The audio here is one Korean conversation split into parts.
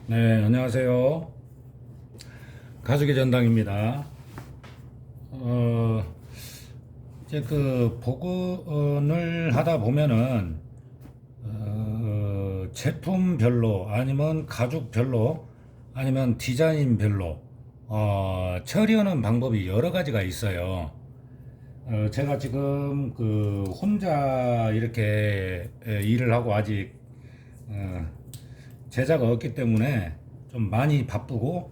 네, 안녕하세요. 가족의 전당입니다. 어, 이제 그 복원을 하다 보면은 제품별로 아니면 가죽별로 아니면 디자인별로 처리하는 방법이 여러 가지가 있어요. 제가 지금 그 혼자 이렇게 일을 하고 아직 어, 제자가 없기 때문에 좀 많이 바쁘고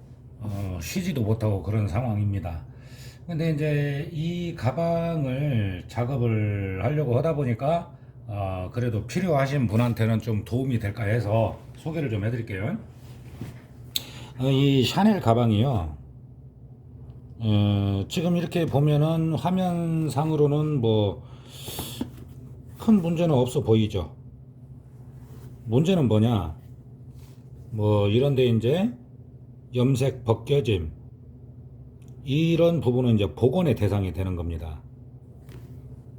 쉬지도 못하고 그런 상황입니다. 근데 이제 이 가방을 작업을 하려고 하다 보니까 그래도 필요하신 분한테는 좀 도움이 될까 해서 소개를 좀 해드릴게요. 이 샤넬 가방이요. 지금 이렇게 보면은 화면상으로는 뭐 큰 문제는 없어 보이죠. 문제는 뭐냐? 뭐 이런데 이제 염색 벗겨짐 이런 부분은 이제 복원의 대상이 되는 겁니다.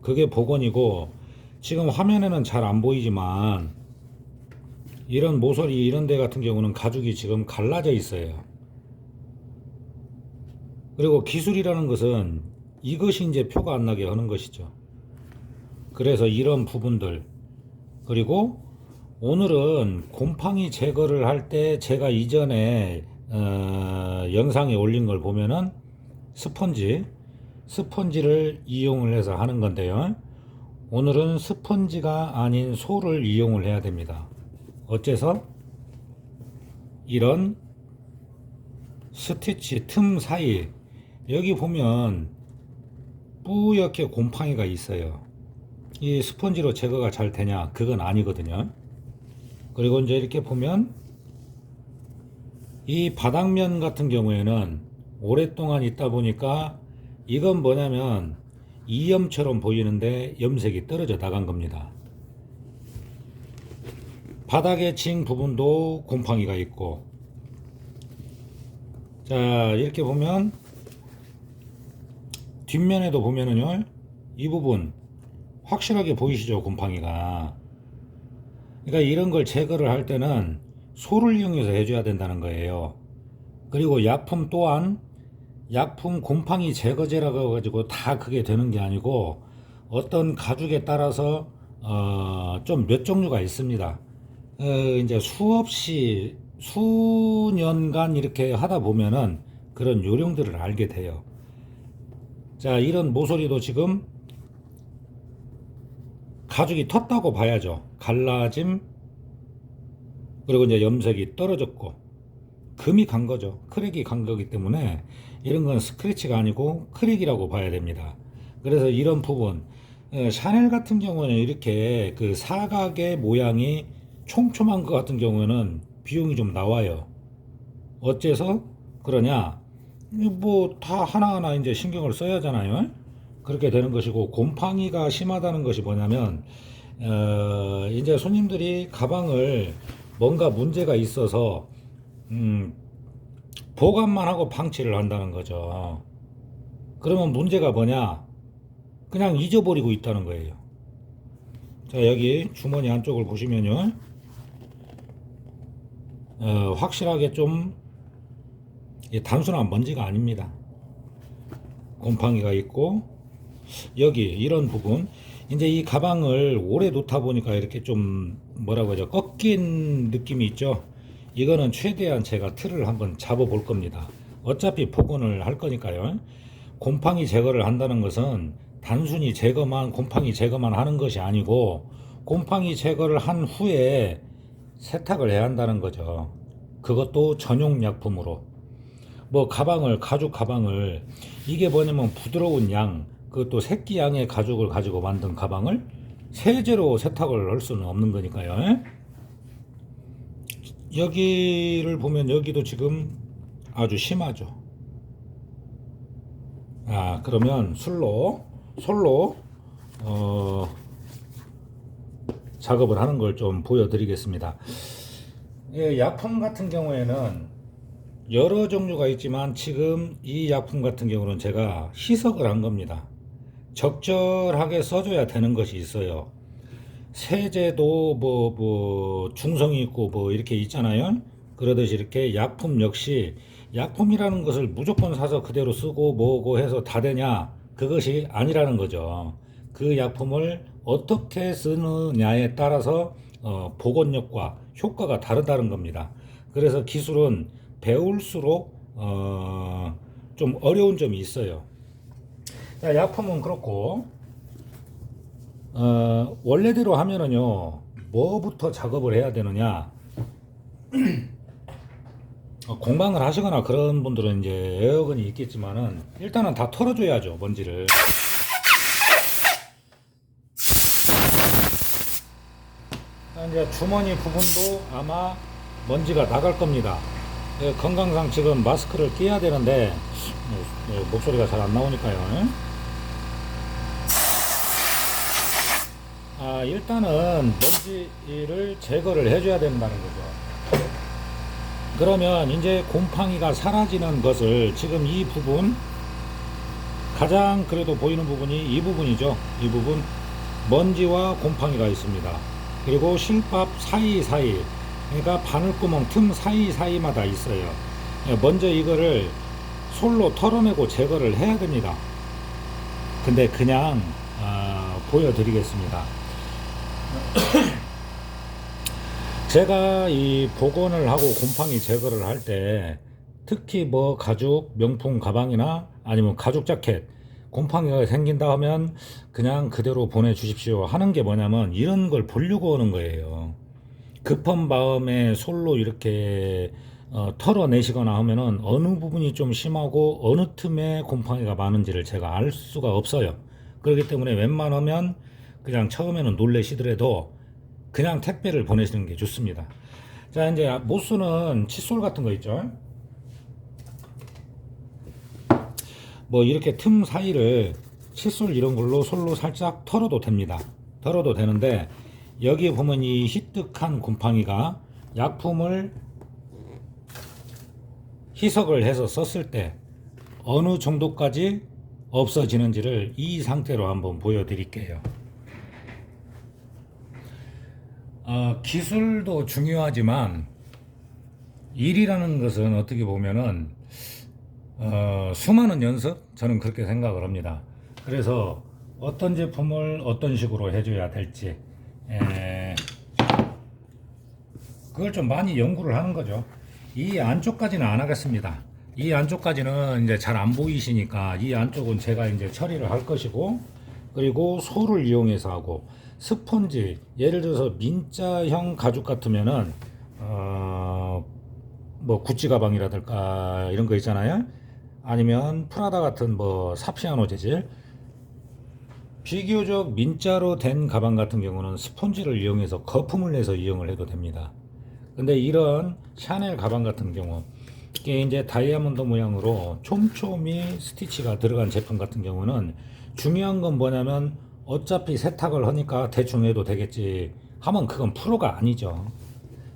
그게 복원이고 지금 화면에는 잘 안 보이지만 이런 모서리 이런 데 같은 경우는 가죽이 지금 갈라져 있어요. 그리고 기술이라는 것은 이것이 이제 표가 안 나게 하는 것이죠. 그래서 이런 부분들 그리고 오늘은 곰팡이 제거를 할 때 제가 이전에 영상에 올린 걸 보면은 스펀지를 이용을 해서 하는 건데요. 오늘은 스펀지가 아닌 솔을 이용을 해야 됩니다. 어째서? 이런 스티치 틈 사이 여기 보면 뿌옇게 곰팡이가 있어요. 이 스펀지로 제거가 잘 되냐? 그건 아니거든요. 그리고 이제 이렇게 보면 이 바닥면 같은 경우에는 오랫동안 있다 보니까 이건 뭐냐면 이염처럼 보이는데 염색이 떨어져 나간 겁니다. 바닥에 진 부분도 곰팡이가 있고 자 이렇게 보면 뒷면에도 보면은요 이 부분 확실하게 보이시죠 곰팡이가. 그러니까 이런 걸 제거를 할 때는 솔을 이용해서 해줘야 된다는 거예요. 그리고 약품 또한 약품 곰팡이 제거제라고 해가지고 다 그게 되는 게 아니고 어떤 가죽에 따라서 좀 몇 종류가 있습니다. 이제 수없이 수년간 이렇게 하다 보면은 그런 요령들을 알게 돼요. 자, 이런 모서리도 지금 가죽이 텄다고 봐야죠. 갈라짐, 그리고 이제 염색이 떨어졌고, 금이 간 거죠. 크랙이 간 거기 때문에 이런 건 스크래치가 아니고 크랙이라고 봐야 됩니다. 그래서 이런 부분, 샤넬 같은 경우는 이렇게 그 사각의 모양이 촘촘한 것 같은 경우에는 비용이 좀 나와요. 어째서 그러냐? 뭐 다 하나하나 이제 신경을 써야 하잖아요. 그렇게 되는 것이고 곰팡이가 심하다는 것이 뭐냐면 이제 손님들이 가방을 뭔가 문제가 있어서 음, 보관만 하고 방치를 한다는 거죠. 그러면 문제가 뭐냐? 그냥 잊어버리고 있다는 거예요. 자 여기 주머니 안쪽을 보시면요, 확실하게 좀 단순한 먼지가 아닙니다. 곰팡이가 있고 여기 이런 부분 이제 이 가방을 오래 놓다 보니까 이렇게 좀 뭐라고 하죠 꺾인 느낌이 있죠. 이거는 최대한 제가 틀을 한번 잡아 볼 겁니다. 어차피 복원을 할 거니까요. 곰팡이 제거를 한다는 것은 단순히 곰팡이 제거만 하는 것이 아니고 곰팡이 제거를 한 후에 세탁을 해야 한다는 거죠. 그것도 전용 약품으로. 뭐 가죽 가방을 이게 뭐냐면 부드러운 양, 그것도 새끼 양의 가죽을 가지고 만든 가방을 세제로 세탁을 할 수는 없는 거니까요. 여기를 보면 여기도 지금 아주 심하죠. 그러면 솔로 작업을 하는 걸 좀 보여드리겠습니다. 예, 약품 같은 경우에는 여러 종류가 있지만 지금 이 약품 같은 경우는 제가 희석을 한 겁니다. 적절하게 써줘야 되는 것이 있어요. 세제도 뭐 중성이 있고 뭐 이렇게 있잖아요. 그러듯이 이렇게 약품 역시 약품이라는 것을 무조건 사서 그대로 쓰고 뭐고 해서 다 되냐? 그것이 아니라는 거죠. 그 약품을 어떻게 쓰느냐에 따라서 복원력과 효과가 다르다는 겁니다. 그래서 기술은 배울수록 좀 어려운 점이 있어요. 자, 약품은 그렇고 원래대로 하면은요 뭐부터 작업을 해야 되느냐. 공방을 하시거나 그런 분들은 이제 에어건이 있겠지만은 일단은 다 털어줘야죠, 먼지를. 이제 주머니 부분도 아마 먼지가 나갈 겁니다. 건강상 지금 마스크를 끼야 되는데 목소리가 잘 안 나오니까요. 일단은 먼지를 제거를 해줘야 된다는 거죠. 그러면 이제 곰팡이가 사라지는 것을 지금 이 부분 가장 그래도 보이는 부분이 이 부분이죠. 이 부분 먼지와 곰팡이가 있습니다. 그리고 실밥 사이사이, 그러니까 바늘구멍 틈 사이사이마다 있어요. 먼저 이거를 솔로 털어내고 제거를 해야 됩니다. 근데 그냥 보여드리겠습니다. 제가 이 복원을 하고 곰팡이 제거를 할 때 특히 뭐 가죽 명품 가방이나 아니면 가죽 자켓 곰팡이가 생긴다 하면 그냥 그대로 보내주십시오 하는 게 뭐냐면 이런 걸 보려고 하는 거예요. 급한 마음에 솔로 이렇게 털어내시거나 하면은 어느 부분이 좀 심하고 어느 틈에 곰팡이가 많은지를 제가 알 수가 없어요. 그렇기 때문에 웬만하면 그냥 처음에는 놀래시더라도 그냥 택배를 보내시는 게 좋습니다. 자, 이제 못 쓰는 칫솔 같은 거 있죠. 뭐 이렇게 틈 사이를 칫솔 이런 걸로 솔로 살짝 털어도 됩니다. 털어도 되는데 여기 보면 이 희뜩한 곰팡이가 약품을 희석을 해서 썼을 때 어느 정도까지 없어지는지를 이 상태로 한번 보여드릴게요. 기술도 중요하지만 일이라는 것은 어떻게 보면은 수많은 연습? 저는 그렇게 생각을 합니다. 그래서 어떤 제품을 어떤 식으로 해줘야 될지 그걸 좀 많이 연구를 하는 거죠. 이 안쪽까지는 안 하겠습니다. 이 안쪽까지는 이제 잘 안 보이시니까 이 안쪽은 제가 이제 처리를 할 것이고, 그리고 소를 이용해서 하고, 스펀지 예를 들어서 민자형 가죽 같으면은 뭐 구찌 가방이라든가 이런 거 있잖아요. 아니면 프라다 같은 뭐 사피아노 재질 비교적 민자로 된 가방 같은 경우는 스펀지를 이용해서 거품을 내서 이용을 해도 됩니다. 근데 이런 샤넬 가방 같은 경우 이게 이제 다이아몬드 모양으로 촘촘히 스티치가 들어간 제품 같은 경우는 중요한 건 뭐냐면 어차피 세탁을 하니까 대충 해도 되겠지 하면 그건 프로가 아니죠.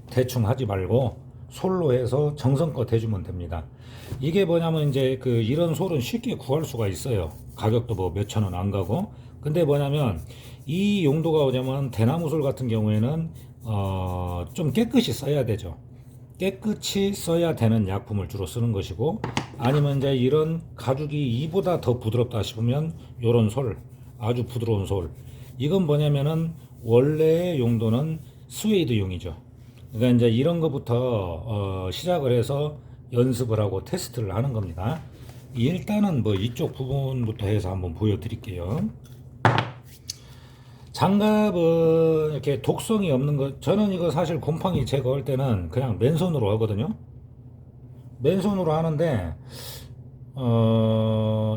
대충 하지 말고 솔로 해서 정성껏 해주면 됩니다. 이게 뭐냐면 이제 그 이런 솔은 쉽게 구할 수가 있어요. 가격도 뭐 몇천 원 안 가고. 근데 뭐냐면 이 용도가 오자면 대나무 솔 같은 경우에는 좀 깨끗이 써야 되죠. 깨끗이 써야 되는 약품을 주로 쓰는 것이고, 아니면 이제 이런 가죽이 이보다 더 부드럽다 싶으면 요런 솔, 아주 부드러운 솔, 이건 뭐냐면은 원래의 용도는 스웨이드용이죠. 그러니까 이제 이런 것부터 시작을 해서 연습을 하고 테스트를 하는 겁니다. 일단은 뭐 이쪽 부분부터 해서 한번 보여드릴게요. 장갑은 이렇게 독성이 없는 거, 저는 이거 사실 곰팡이 제거할 때는 그냥 맨손으로 하거든요. 맨손으로 하는데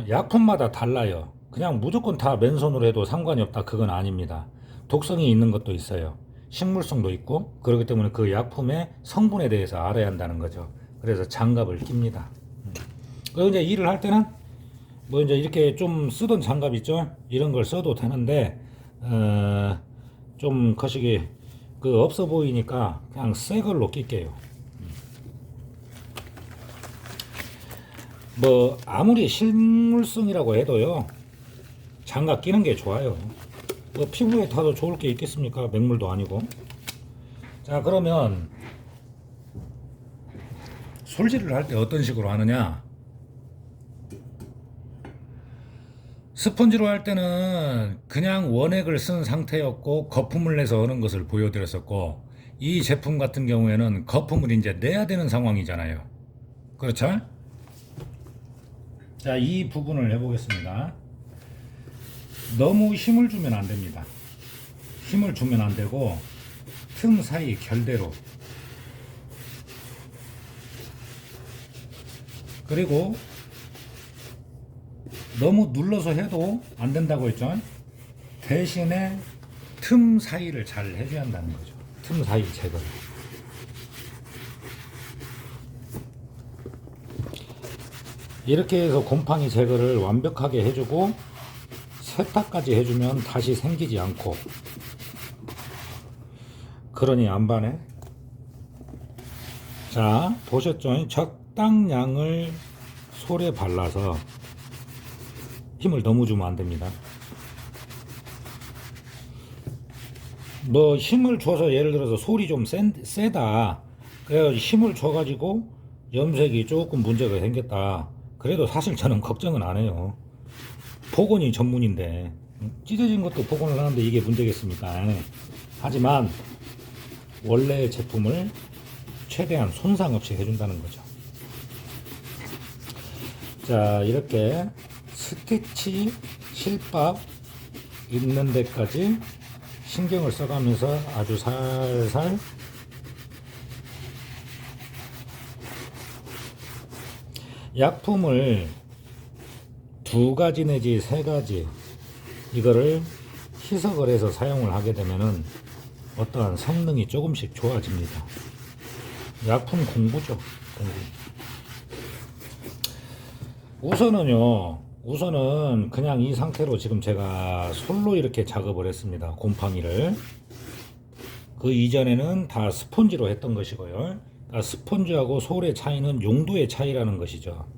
약품마다 달라요. 그냥 무조건 다 맨손으로 해도 상관이 없다, 그건 아닙니다. 독성이 있는 것도 있어요. 식물성도 있고, 그렇기 때문에 그 약품의 성분에 대해서 알아야 한다는 거죠. 그래서 장갑을 낍니다. 그리고 이제 일을 할 때는 뭐 이제 이렇게 좀 쓰던 장갑 있죠, 이런 걸 써도 되는데 좀 거시기 그 없어 보이니까 그냥 새 걸로 낄게요. 뭐 아무리 실물성이라고 해도요 장갑 끼는 게 좋아요. 뭐 피부에 타도 좋을 게 있겠습니까? 맹물도 아니고. 자, 그러면 솔질을 할 때 어떤 식으로 하느냐, 스펀지로 할 때는 그냥 원액을 쓴 상태였고 거품을 내서 하는 것을 보여드렸었고, 이 제품 같은 경우에는 거품을 이제 내야 되는 상황이잖아요. 그렇죠? 자, 이 부분을 해보겠습니다. 너무 힘을 주면 안 됩니다. 힘을 주면 안 되고 틈 사이 결대로, 그리고 너무 눌러서 해도 안 된다고 했죠. 대신에 틈 사이를 잘 해줘야 한다는 거죠. 틈 사이 제거를. 이렇게 해서 곰팡이 제거를 완벽하게 해주고 세탁까지 해주면 다시 생기지 않고, 그러니 안반에, 자 보셨죠? 적당량을 솔에 발라서, 힘을 너무 주면 안 됩니다. 뭐 힘을 줘서 예를 들어서 솔이 좀 세다, 그래서 힘을 줘가지고 염색이 조금 문제가 생겼다, 그래도 사실 저는 걱정은 안 해요. 복원이 전문인데 찢어진 것도 복원을 하는데 이게 문제겠습니까? 하지만 원래 제품을 최대한 손상 없이 해준다는 거죠. 자, 이렇게 스티치 실밥 있는 데까지 신경을 써가면서 아주 살살 약품을 2가지 내지 3가지 이거를 희석을 해서 사용을 하게 되면은 어떠한 성능이 조금씩 좋아집니다. 약품 공부죠, 공부. 우선은 그냥 이 상태로 지금 제가 솔로 이렇게 작업을 했습니다. 곰팡이를. 그 이전에는 다 스펀지로 했던 것이고요. 그러니까 스펀지하고 솔의 차이는 용도의 차이라는 것이죠.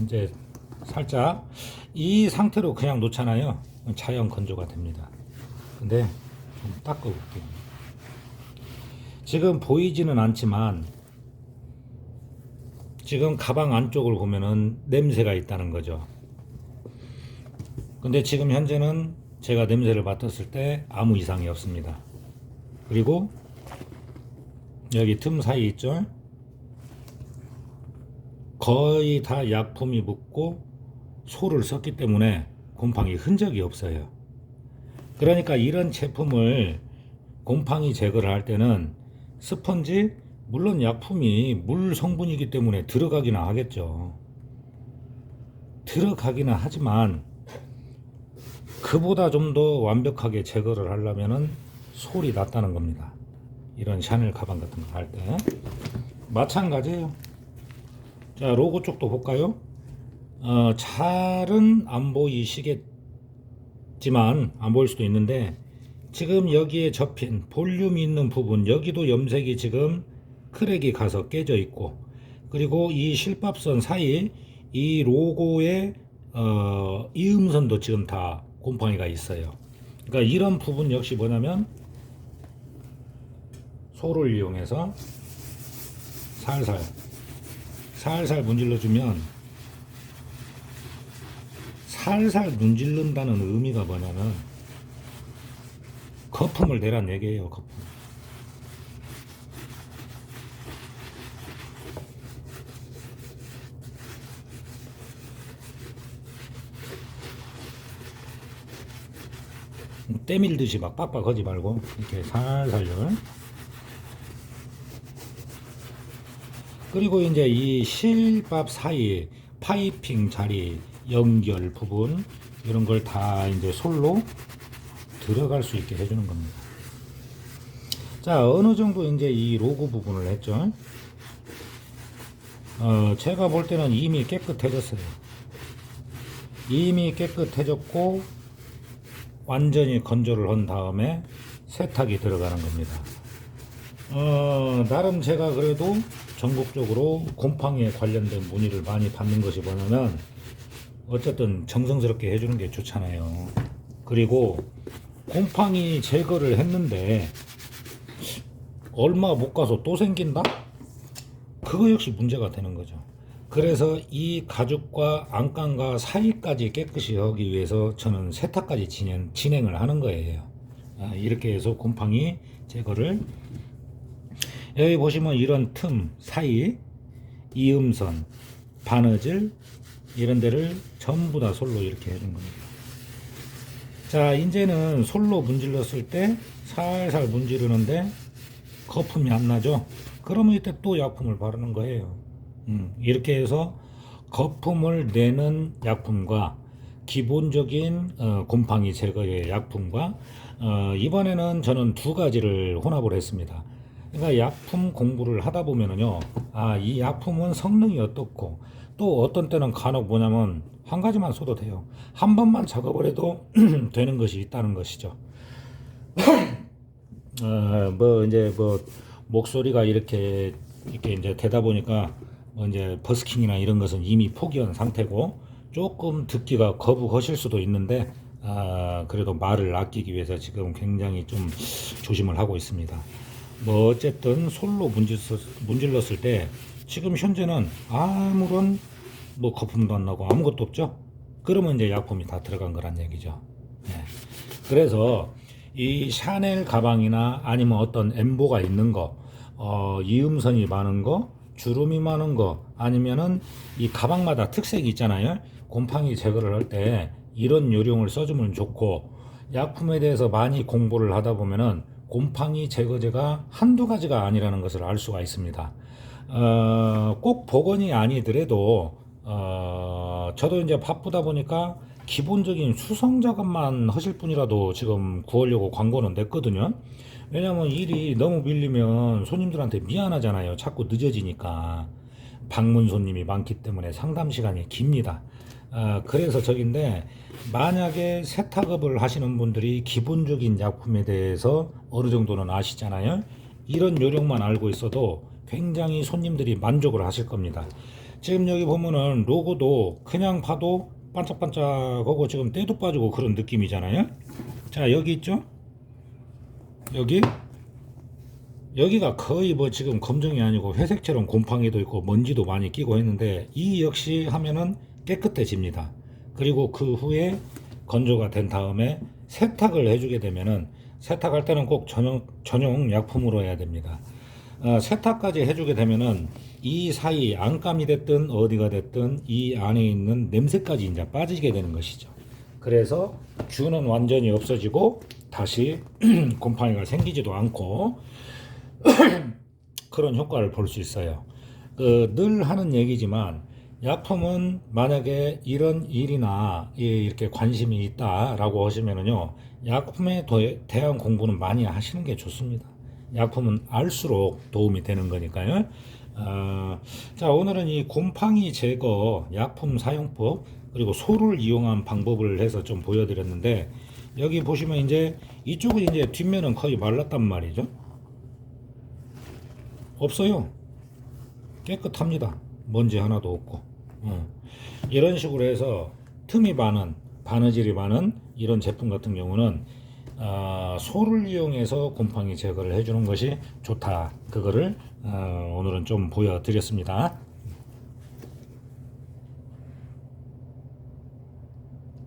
이제 살짝 이 상태로 그냥 놓잖아요. 자연 건조가 됩니다. 근데 좀 닦아볼게요. 지금 보이지는 않지만 지금 가방 안쪽을 보면은 냄새가 있다는 거죠. 근데 지금 현재는 제가 냄새를 맡았을 때 아무 이상이 없습니다. 그리고 여기 틈 사이 있죠? 거의 다 약품이 묻고 솔을 썼기 때문에 곰팡이 흔적이 없어요. 그러니까 이런 제품을 곰팡이 제거를 할 때는 스펀지, 물론 약품이 물 성분이기 때문에 들어가기는 하겠죠. 들어가기는 하지만 그보다 좀 더 완벽하게 제거를 하려면은 솔이 낫다는 겁니다. 이런 샤넬 가방 같은 거 할 때 마찬가지예요. 자, 로고 쪽도 볼까요? 잘은 안 보이시겠지만, 안 보일 수도 있는데, 지금 여기에 접힌 볼륨이 있는 부분, 여기도 염색이 지금 크랙이 가서 깨져 있고, 그리고 이 실밥선 사이 이 로고의 이음선도 지금 다 곰팡이가 있어요. 그러니까 이런 부분 역시 뭐냐면 솔을 이용해서 살살 문질러주면, 살살 문질른다는 의미가 뭐냐면 거품을 내란 얘기예요. 거품. 때밀듯이 막 빡빡 하지 말고 이렇게 살살요. 그리고 이제 이 실밥 사이 파이핑 자리 연결 부분 이런 걸 다 이제 솔로 들어갈 수 있게 해주는 겁니다. 자, 어느 정도 이제 이 로고 부분을 했죠. 제가 볼 때는 이미 깨끗해졌어요. 이미 깨끗해졌고 완전히 건조를 한 다음에 세탁이 들어가는 겁니다. 나름 제가 그래도 전국적으로 곰팡이에 관련된 문의를 많이 받는 것이 뭐냐면, 어쨌든 정성스럽게 해주는 게 좋잖아요. 그리고 곰팡이 제거를 했는데 얼마 못 가서 또 생긴다? 그거 역시 문제가 되는 거죠. 그래서 이 가죽과 안감과 사이까지 깨끗이 하기 위해서 저는 세탁까지 진행을 하는 거예요. 이렇게 해서 곰팡이 제거를, 여기 보시면 이런 틈 사이, 이음선, 바느질 이런 데를 전부 다 솔로 이렇게 해준 겁니다. 자, 이제는 솔로 문질렀을 때 살살 문지르는데 거품이 안 나죠. 그러면 이때 또 약품을 바르는 거예요. 이렇게 해서 거품을 내는 약품과 기본적인 곰팡이 제거의 약품과 이번에는 저는 두 가지를 혼합을 했습니다. 그러니까 약품 공부를 하다 보면은요, 이 약품은 성능이 어떻고 또 어떤 때는 간혹 뭐냐면 한 가지만 써도 돼요. 한 번만 작업을 해도 되는 것이 있다는 것이죠. 뭐 목소리가 이렇게 이제 되다 보니까 이제 버스킹이나 이런 것은 이미 포기한 상태고 조금 듣기가 거북하실 수도 있는데 그래도 말을 아끼기 위해서 지금 굉장히 좀 조심을 하고 있습니다. 뭐 어쨌든 솔로 문질렀을 때 지금 현재는 아무런 뭐 거품도 안 나고 아무것도 없죠. 그러면 이제 약품이 다 들어간 거란 얘기죠. 네. 그래서 이 샤넬 가방이나 아니면 어떤 엠보가 있는 거, 이음선이 많은 거, 주름이 많은 거, 아니면은 이 가방마다 특색이 있잖아요. 곰팡이 제거를 할 때 이런 요령을 써주면 좋고, 약품에 대해서 많이 공부를 하다 보면은 곰팡이 제거제가 한두 가지가 아니라는 것을 알 수가 있습니다. 꼭 복원이 아니더라도 저도 이제 바쁘다 보니까 기본적인 수성 작업만 하실 분이라도 지금 구하려고 광고는 냈거든요. 왜냐면 일이 너무 밀리면 손님들한테 미안하잖아요. 자꾸 늦어지니까. 방문 손님이 많기 때문에 상담 시간이 깁니다. 그래서 저긴데, 만약에 세탁업을 하시는 분들이 기본적인 약품에 대해서 어느 정도는 아시잖아요. 이런 요령만 알고 있어도 굉장히 손님들이 만족을 하실 겁니다. 지금 여기 보면은 로고도 그냥 봐도 반짝반짝하고 지금 때도 빠지고 그런 느낌이잖아요. 자, 여기 있죠? 여기가 거의 뭐 지금 검정이 아니고 회색처럼 곰팡이도 있고 먼지도 많이 끼고 했는데, 이 역시 하면은 깨끗해집니다. 그리고 그 후에 건조가 된 다음에 세탁을 해주게 되면은, 세탁할 때는 꼭 전용 약품으로 해야 됩니다. 세탁까지 해주게 되면은 이 사이 안감이 됐든 어디가 됐든 이 안에 있는 냄새까지 이제 빠지게 되는 것이죠. 그래서 균은 완전히 없어지고 다시 곰팡이가 생기지도 않고 그런 효과를 볼 수 있어요. 늘 하는 얘기지만, 약품은 만약에 이런 일이나 이렇게 관심이 있다라고 하시면은요, 약품에 대한 공부는 많이 하시는 게 좋습니다. 약품은 알수록 도움이 되는 거니까요. 자, 오늘은 이 곰팡이 제거 약품 사용법 그리고 소를 이용한 방법을 해서 좀 보여드렸는데, 여기 보시면 이제 이쪽은 이제 뒷면은 거의 말랐단 말이죠. 없어요. 깨끗합니다. 먼지 하나도 없고. 이런 식으로 해서 틈이 많은, 바느질이 많은 이런 제품 같은 경우는 소를 이용해서 곰팡이 제거를 해주는 것이 좋다. 그거를 오늘은 좀 보여드렸습니다.